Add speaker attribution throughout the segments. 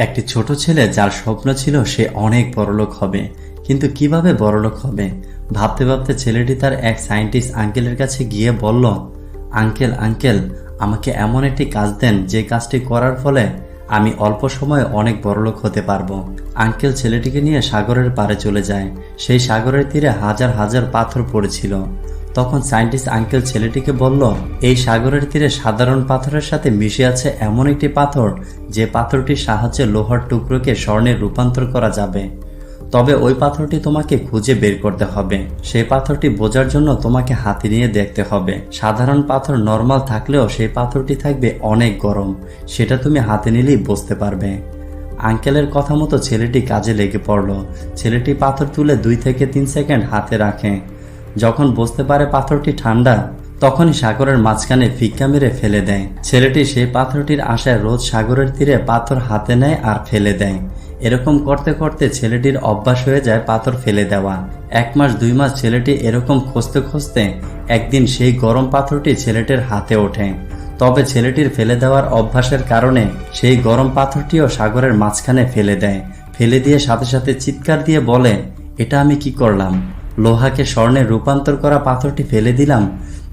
Speaker 1: একটি ছোট ছেলে যার স্বপ্ন ছিল সে অনেক বড়লোক হবে, কিন্তু কিভাবে বড়লোক হবে ভাবতে ভাবতে ছেলেটি তার এক সায়েন্টিস্ট আঙ্কেলের কাছে গিয়ে বলল, আঙ্কেল আঙ্কেল আমাকে এমন একটি কাজ দেন যে কাজটি করার ফলে আমি অল্প সময়ে অনেক বড়লোক হতে পারবো। আঙ্কেল ছেলেটিকে নিয়ে সাগরের পাড়ে চলে যায়। সেই সাগরের তীরে হাজার হাজার পাথর পড়েছিল। তখন সায়েন্টিস্ট আঙ্কেল ছেলেটিকে বলল, এই সাগরের তীরে সাধারণ পাথরের সাথে মিশে আছে এমন একটি পাথর যে পাথরটির সাহায্যে লোহার টুকরোকে স্বর্ণে রূপান্তর করা যাবে। তবে ওই পাথরটি তোমাকে খুঁজে বের করতে হবে। সেই পাথরটি বোঝার জন্য তোমাকে হাতে নিয়ে দেখতে হবে। সাধারণ পাথর নর্মাল থাকলেও সেই পাথরটি থাকবে অনেক গরম, সেটা তুমি হাতে নিলেই বুঝতে পারবে। আঙ্কেলের কথা মতো ছেলেটি কাজে লেগে পড়ল। ছেলেটি পাথর তুলে 2 থেকে 3 সেকেন্ড হাতে রাখে। যখন বুঝতে পারে পাথরটি ঠান্ডা, তখনই সাগরের মাঝখানে ফিক্কা মেরে ফেলে দেয়। ছেলেটি সেই পাথরটির আশায় রোজ সাগরের তীরে পাথর হাতে নেয় আর ফেলে দেয়। এরকম করতে করতে ছেলেটির অভ্যাস হয়ে যায় পাথর ফেলে দেওয়া। 1 মাস 2 মাস ছেলেটি এরকম খুঁজতে খুঁজতে একদিন সেই গরম পাথরটি ছেলেটির হাতে ওঠে। তবে ছেলেটির ফেলে দেওয়ার অভ্যাসের কারণে সেই গরম পাথরটিও সাগরের মাঝখানে ফেলে দেয়। ফেলে দিয়ে সাথে সাথে চিৎকার দিয়ে বলে, এটা আমি কি করলাম? লোহাকে স্বর্ণে রূপান্তর করা পাথরটি ফেলে দিলাম।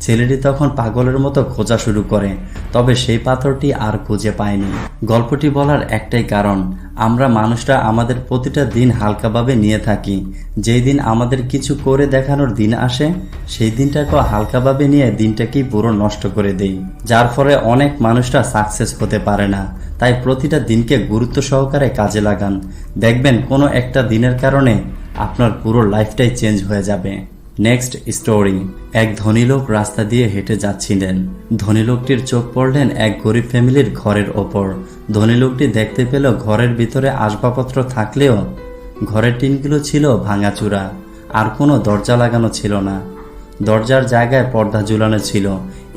Speaker 1: ছেলেটি তখন পাগলের মতো খোঁজা শুরু করে, তবে সেই পাথরটি আর খুঁজে পায়নি। গল্পটি বলার একটাই কারণ, আমরা মানুষরা আমাদের প্রতিটা দিন হালকাভাবে নিয়ে থাকি। যেই দিন আমাদের কিছু করে দেখানোর দিন আসে, সেই দিনটাকেও হালকাভাবে নিয়ে দিনটাকেই পুরো নষ্ট করে দেই, যার ফলে অনেক মানুষরা সাকসেস হতে পারে না। তাই প্রতিটা দিনকে গুরুত্ব সহকারে কাজে লাগান। দেখবেন কোনো একটা দিনের কারণে আপনার পুরো লাইফটাই চেঞ্জ হয়ে যাবে। Next story. এক ধনী লোক রাস্তা দিয়ে হেঁটে যাচ্ছিলেন। ধনী লোকটির চোখ পড়লেন এক গরিব ফ্যামিলির ঘরের ওপর। ধনী লোকটি দেখতে পেল ঘরের ভিতরে আসবাবপত্র থাকলেও ঘরের টিনগুলো ছিল ভাঙাচুরা, আর কোনো দরজা লাগানো ছিল না। দরজার জায়গায় পর্দা ঝুলানো ছিল।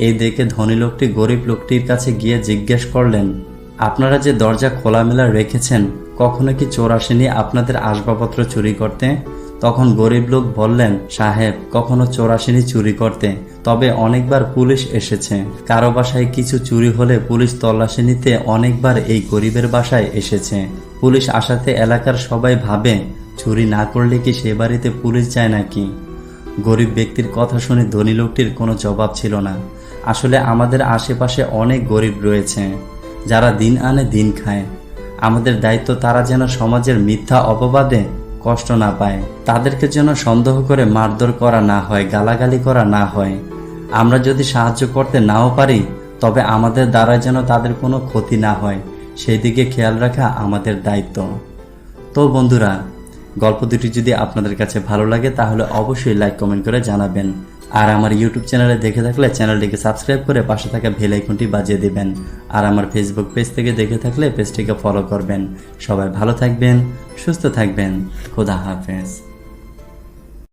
Speaker 1: এই দেখে ধনী লোকটি গরিব লোকটির কাছে গিয়ে জিজ্ঞেস করলেন, আপনারা যে দরজা খোলামেলা রেখেছেন, কখনো কি চোর আসেনি আপনাদের আসবাবপত্র চুরি করতে? তখন গরিব লোক বললেন, সাহেব, কখনো চোর আসেনি চুরি করতে, তবে অনেকবার পুলিশ এসেছে। কারো বাসায় কিছু চুরি হলে পুলিশ তল্লাশি নিতে অনেকবার এই গরিবের বাসায় এসেছে। পুলিশ আসাতে এলাকার সবাই ভাবে, চুরি না করলে কি সে বাড়িতে পুলিশ যায় নাকি? গরিব ব্যক্তির কথা শুনে ধনী লোকটির কোনো জবাব ছিল না। আসলে আমাদের আশেপাশে অনেক গরিব রয়েছে যারা দিন আনে দিন খায়। আমাদের দায়িত্ব তারা যেন সমাজের মিথ্যা অপবাদে কষ্ট না পায়, তাদেরকে যেন সন্দেহ করে মারধর করা না হয়, গালাগালি করা না হয়। আমরা যদি সাহায্য করতে নাও পারি, তবে আমাদের দ্বারা যেন তাদের কোনো ক্ষতি না হয়, সেই দিকে খেয়াল রাখা আমাদের দায়িত্ব। তো বন্ধুরা, গল্প দুটি যদি আপনাদের কাছে ভালো লাগে তাহলে অবশ্যই লাইক কমেন্ট করে জানাবেন। আর আমার ইউটিউব চ্যানেলে দেখে থাকলে চ্যানেলটিকে সাবস্ক্রাইব করে পাশে থাকা বেল আইকনটি বাজিয়ে দিবেন। আর আমার ফেসবুক পেজ থেকে দেখে থাকলে পেজটিকে ফলো করবেন। সবাই ভালো থাকবেন, সুস্থ থাকবেন। খোদা হাফেজ।